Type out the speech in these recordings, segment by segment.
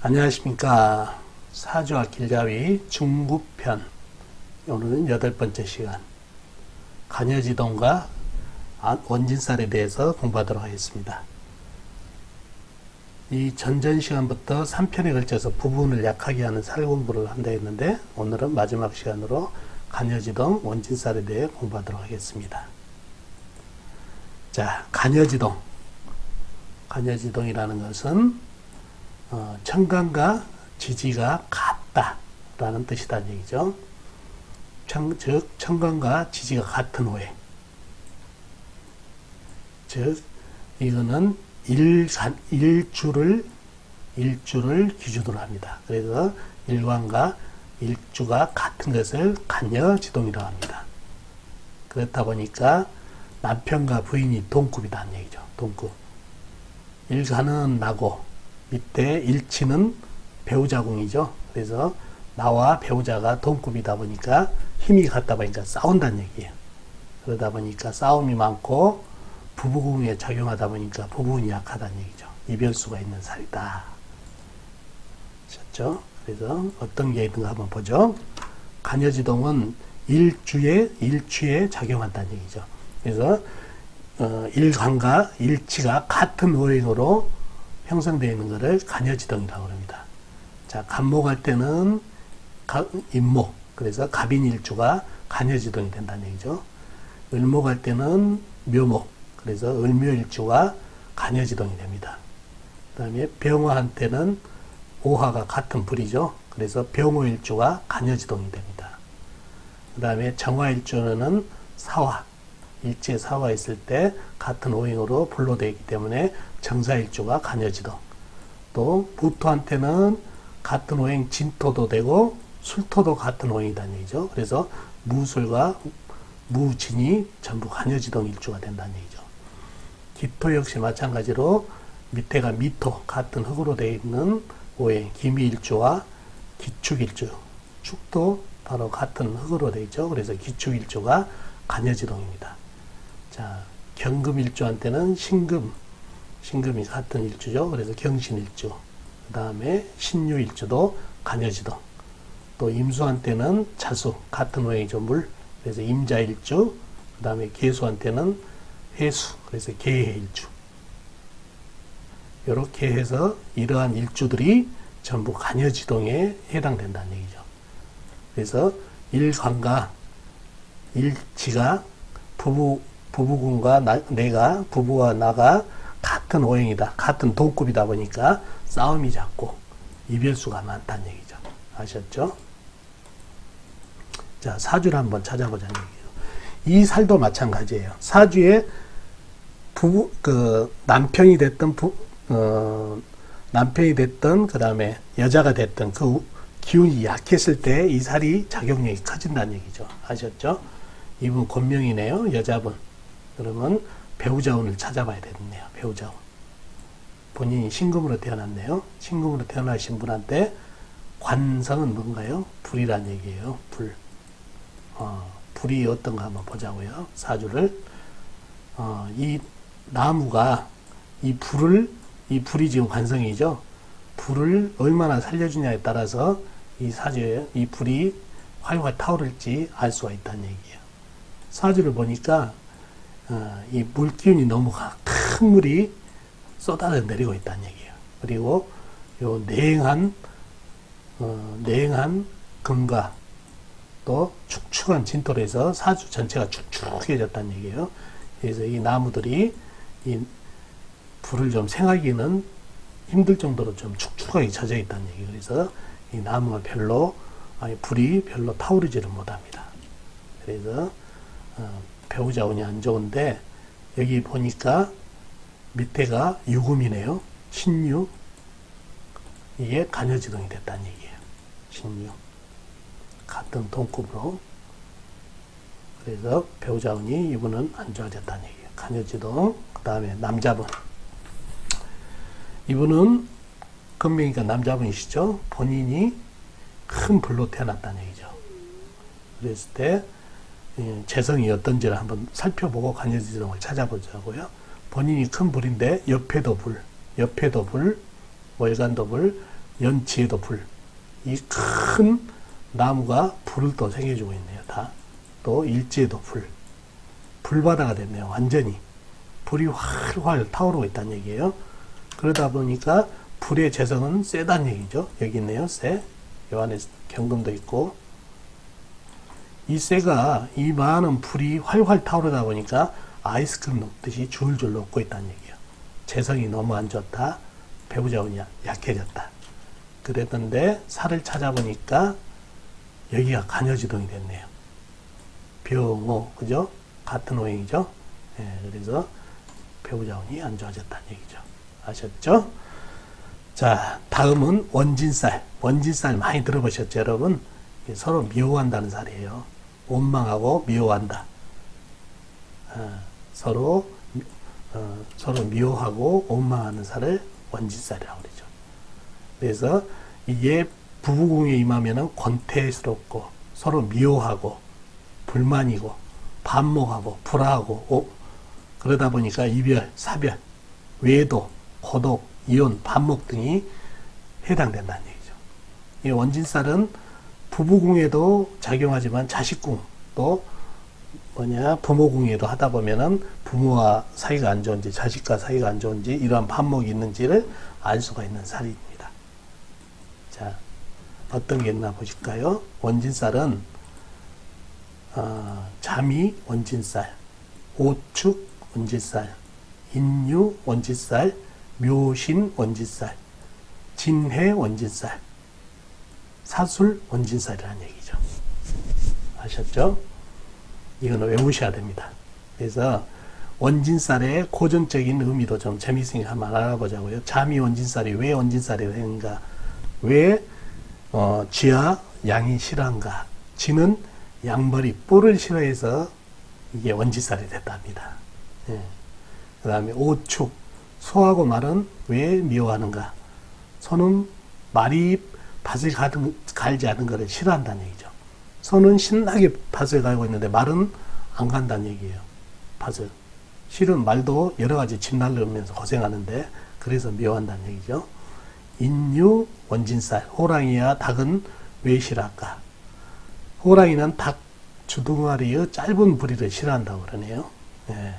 안녕하십니까. 사주와 길잡이 중급편. 오늘은 8번째 시간. 간여지동과 원진살에 대해서 공부하도록 하겠습니다. 이 전전 시간부터 3편에 걸쳐서 부분을 약하게 하는 살 공부를 한다 했는데, 오늘은 마지막 시간으로 간여지동, 원진살에 대해 공부하도록 하겠습니다. 자, 간여지동. 간여지동이라는 것은 청간과 지지가 같다라는 뜻이라는 얘기죠. 즉 청간과 지지가 같은 호에, 즉 이거는 일주를 기준으로 합니다. 그래서 일관과 일주가 같은 것을 간여지동이라고 합니다. 그렇다 보니까 남편과 부인이 동급이라는 얘기죠. 동급. 일간은 나고 밑에 일치는 배우자궁이죠. 그래서 나와 배우자가 동급이다 보니까 힘이 같다 보니까 싸운다는 얘기예요. 그러다 보니까 싸움이 많고 부부궁에 작용하다 보니까 부부운이 약하다는 얘기죠. 이별수가 있는 살이다. 아셨죠? 그래서 어떤 게 있는가 한번 보죠. 간여지동은 일추에 작용한다는 얘기죠. 그래서 일간과 일치가 같은 오행으로 형성되어 있는 것을 간여지동이라고 합니다. 자, 간목할 때는 임목, 그래서 갑인일주가 간여지동이 된다는 얘기죠. 을목할 때는 묘목, 그래서 을묘일주가 간여지동이 됩니다. 그 다음에 병화한 때는 오화가 같은 불이죠. 그래서 병호일주가 간여지동이 됩니다. 그 다음에 정화일주는 사화, 일지에 사화가 있을 때 같은 오행으로 불로 되어 있기 때문에 정사일주가 간여지동. 또 무토한테는 같은 오행 진토도 되고 술토도 같은 오행이라는 얘기죠. 그래서 무술과 무진이 전부 간여지동 일주가 된다는 얘기죠. 기토 역시 마찬가지로 밑에가 미토, 같은 흙으로 되어 있는 오행 기미일주와 기축일주, 축도 바로 같은 흙으로 되어 있죠. 그래서 기축일주가 간여지동입니다. 자, 경금일주한테는 신금이 같은 일주죠. 그래서 경신일주. 그 다음에 신유일주도 간여지동. 또 임수한테는 자수, 같은 오행이죠. 물. 그래서 임자일주. 그 다음에 계수한테는 해수. 그래서 계해일주. 이렇게 해서 이러한 일주들이 전부 간여지동에 해당된다는 얘기죠. 그래서 일간과 일치가 부부군과 부부와 나가 같은 오행이다. 같은 동급이다 보니까 싸움이 잦고 이별수가 많다는 얘기죠. 아셨죠? 자, 사주를 한번 찾아보자는 얘기예요. 이 살도 마찬가지예요. 사주에 남편이 됐던 그 다음에 여자가 됐던 그 기운이 약했을 때 이 살이 작용력이 커진다는 얘기죠. 아셨죠? 이분 권명이네요. 여자분. 그러면 배우자운을 찾아봐야 되겠네요. 배우자운. 본인이 신금으로 태어났네요. 신금으로 태어나신 분한테 관성은 뭔가요? 불이란 얘기예요. 불. 불이 어떤가 한번 보자고요. 사주를. 이 나무가 이 불이 지금 관성이죠. 불을 얼마나 살려주냐에 따라서 이 사주에 이 불이 활활 타오를지 알 수가 있다는 얘기예요. 사주를 보니까 이 물기운이 너무 큰 물이 쏟아져 내리고 있다는 얘기예요. 그리고 요 냉한 금과 또 축축한 진토로 해서 사주 전체가 축축해졌다는 얘기예요. 그래서 이 나무들이 이 불을 좀 생하기는 힘들 정도로 좀 축축하게 젖어 있다는 얘기예요. 그래서 이 나무가 불이 별로 타오르지를 못합니다. 그래서 배우자 운이 안 좋은데, 여기 보니까 밑에가 유금이네요. 신유. 이게 간여지동이 됐다는 얘기예요. 신유. 같은 동급으로. 그래서 배우자 운이 이분은 안 좋아졌다는 얘기예요. 간여지동. 그 다음에 남자분. 이분은 금명이니까 남자분이시죠. 본인이 큰 불로 태어났다는 얘기죠. 그랬을 때 재성이 어떤지를 한번 살펴보고 간여지동을 찾아보자고요. 본인이 큰 불인데 옆에도 불, 월간도 불, 연치에도 불. 이 큰 나무가 불을 또 생겨주고 있네요. 다. 또 일지에도 불. 불바다가 됐네요. 완전히. 불이 활활 타오르고 있다는 얘기예요. 그러다 보니까 불의 재성은 세다는 얘기죠. 여기 있네요. 세. 요 안에 경금도 있고. 이 쇠가 이 많은 불이 활활 타오르다 보니까 아이스크림 녹듯이 줄줄 녹고 있다는 얘기예요. 재성이 너무 안 좋다. 배부자운이 약해졌다. 그랬는데 살을 찾아보니까 여기가 간여지동이 됐네요. 병호, 그죠? 같은 오행이죠. 예, 그래서 배부자운이 안 좋아졌다는 얘기죠. 아셨죠? 자, 다음은 원진살. 원진살 많이 들어보셨죠, 여러분? 서로 미워한다는 살이에요. 원망하고 미워한다. 서로 미워하고 원망하는 살을 원진살이라고 그러죠. 그래서 이게 부부궁에 임하면은 권태스럽고 서로 미워하고 불만이고 반목하고 불화하고 그러다 보니까 이별, 사별, 외도, 고독, 이혼, 반목 등이 해당된다는 얘기죠. 이 원진살은 부부궁에도 작용하지만 자식궁 또 부모궁에도 하다 보면은 부모와 사이가 안 좋은지 자식과 사이가 안 좋은지 이러한 반목이 있는지를 알 수가 있는 살입니다. 자, 어떤 게 있나 보실까요? 원진살은 자미 원진살, 오축 원진살, 인유 원진살, 묘신 원진살, 진해 원진살, 사술 원진살이라는 얘기죠. 아셨죠? 이거는 외우셔야 됩니다. 그래서 원진살의 고전적인 의미도 좀 재미있으니까 한번 알아보자고요. 자미 원진살이 왜 원진살이 되는가? 왜 쥐와 양이 싫어한가? 쥐는 양머리 뿔을 싫어해서 이게 원진살이 됐답니다. 예. 그 다음에 오축, 소하고 말은 왜 미워하는가? 소는 말이 밭을 갈지 않은 것을 싫어한다는 얘기죠. 소는 신나게 밭을 갈고 있는데 말은 안 간다는 얘기예요. 밭을. 실은 말도 여러 가지 집 날르면서 고생하는데 그래서 미워한다는 얘기죠. 인유 원진살, 호랑이와 닭은 왜 싫어할까? 호랑이는 닭 주둥아리의 짧은 부리를 싫어한다고 그러네요. 예.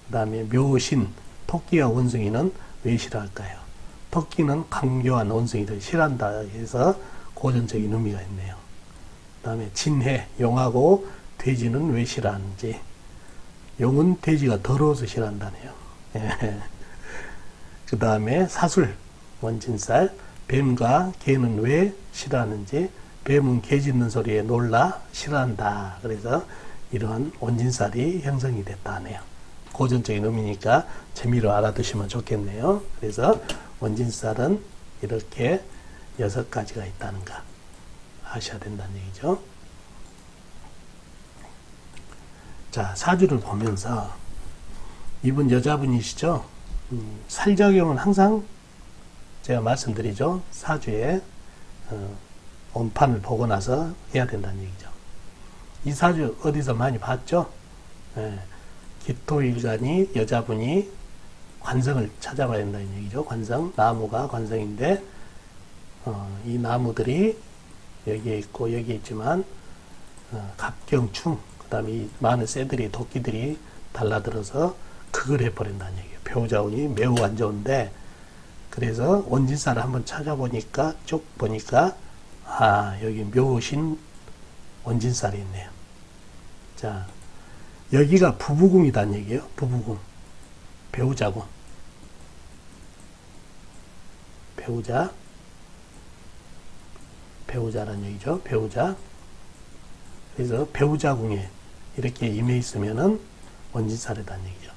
그 다음에 묘신, 토끼와 원숭이는 왜 싫어할까요? 토끼는 강교한 원숭이를 싫어한다 해서 고전적인 의미가 있네요. 그 다음에 진해, 용하고 돼지는 왜 싫어하는지. 용은 돼지가 더러워서 싫어한다네요. 예. 그 다음에 사술, 원진살, 뱀과 개는 왜 싫어하는지. 뱀은 개 짖는 소리에 놀라 싫어한다. 그래서 이러한 원진살이 형성이 됐다 하네요. 고전적인 의미니까 재미로 알아두시면 좋겠네요. 그래서 원진살은 이렇게 6가지가 있다는가 아셔야 된다는 얘기죠. 자, 사주를 보면서 이분 여자분이시죠. 살작용은 항상 제가 말씀드리죠. 사주에 원판을 보고 나서 해야 된다는 얘기죠. 이 사주 어디서 많이 봤죠? 예, 기토일간이 여자분이 관성을 찾아봐야 된다는 얘기죠. 관성, 나무가 관성인데 이 나무들이 여기에 있고 여기에 있지만 갑경충, 그 다음에 이 많은 새들이 도끼들이 달라들어서 극을 해버린다는 얘기예요. 배우자운이 매우 안 좋은데 그래서 원진살을 한번 찾아보니까 쭉 보니까 여기 묘신 원진살이 있네요. 자, 여기가 부부궁이다는 얘기예요. 부부궁. 배우자궁. 배우자라는 얘기죠. 배우자. 그래서 배우자궁에 이렇게 임해 있으면은 원진살이라는 얘기죠.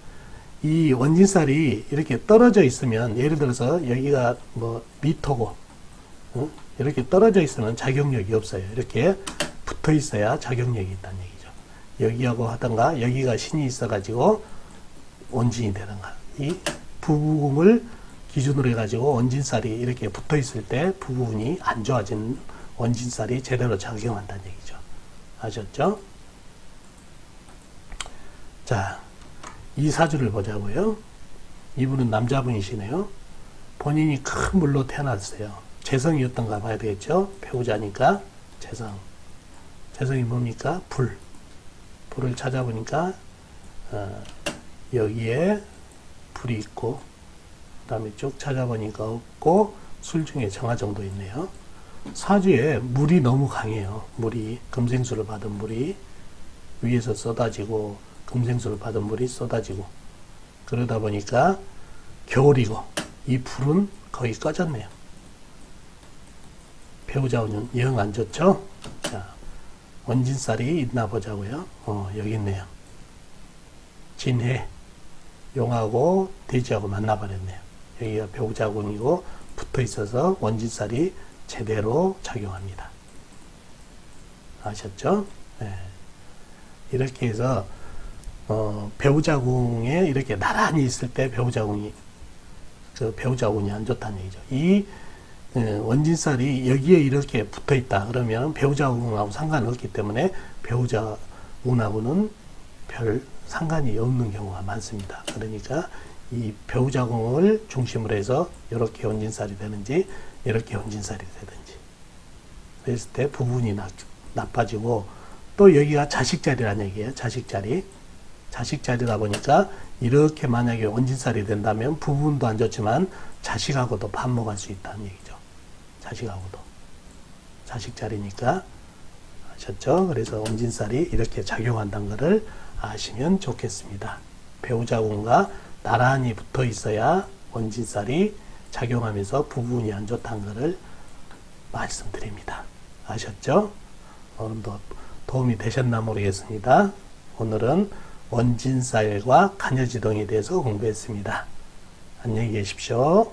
이 원진살이 이렇게 떨어져 있으면 예를 들어서 여기가 미토고 이렇게 떨어져 있으면 작용력이 없어요. 이렇게 붙어 있어야 작용력이 있다는 얘기죠. 여기하고 하던가 여기가 신이 있어가지고 원진이 되던가. 이 부부궁을 기준으로 해가지고 원진살이 이렇게 붙어 있을 때 부부궁이 안 좋아진 원진살이 제대로 작용한다는 얘기죠. 아셨죠? 자, 이 사주를 보자고요. 이분은 남자분이시네요. 본인이 큰 물로 태어났어요. 재성이었던가 봐야 되겠죠. 배우자니까 재성. 재성이 뭡니까? 불. 불을 찾아보니까 여기에 불이 있고, 그 다음에 쭉 찾아보니까 없고, 술 중에 정화정도 있네요. 사주에 물이 너무 강해요. 물이, 금생수를 받은 물이 위에서 쏟아지고, 금생수를 받은 물이 쏟아지고, 그러다 보니까 겨울이고, 이 불은 거의 꺼졌네요. 배우자 운은 영 안 좋죠? 자, 원진살이 있나 보자고요. 여기 있네요. 진해, 용하고 돼지하고 만나버렸네요. 여기가 배우자궁이고 붙어 있어서 원진살이 제대로 작용합니다. 아셨죠? 네. 이렇게 해서 배우자궁에 이렇게 나란히 있을 때 배우자궁이 안 좋다는 얘기죠. 이 원진살이 여기에 이렇게 붙어 있다 그러면 배우자궁하고 상관없기 때문에 배우자궁하고는 별 상관이 없는 경우가 많습니다. 그러니까 이 배우자궁을 중심으로 해서 이렇게 원진살이 되는지 이렇게 원진살이 되든지 그랬을 때 부분이 나빠지고, 또 여기가 자식자리라는 얘기예요. 자식자리다 보니까 이렇게 만약에 원진살이 된다면 부분도 안 좋지만 자식하고도 반목할 수 있다는 얘기죠. 자식하고도. 자식자리니까. 아셨죠? 그래서 원진살이 이렇게 작용한다는 것을 아시면 좋겠습니다. 배우자궁과 나란히 붙어 있어야 원진살이 작용하면서 부분이 안 좋다는 것을 말씀드립니다. 아셨죠? 오늘도 도움이 되셨나 모르겠습니다. 오늘은 원진살과 간여지동에 대해서 공부했습니다. 안녕히 계십시오.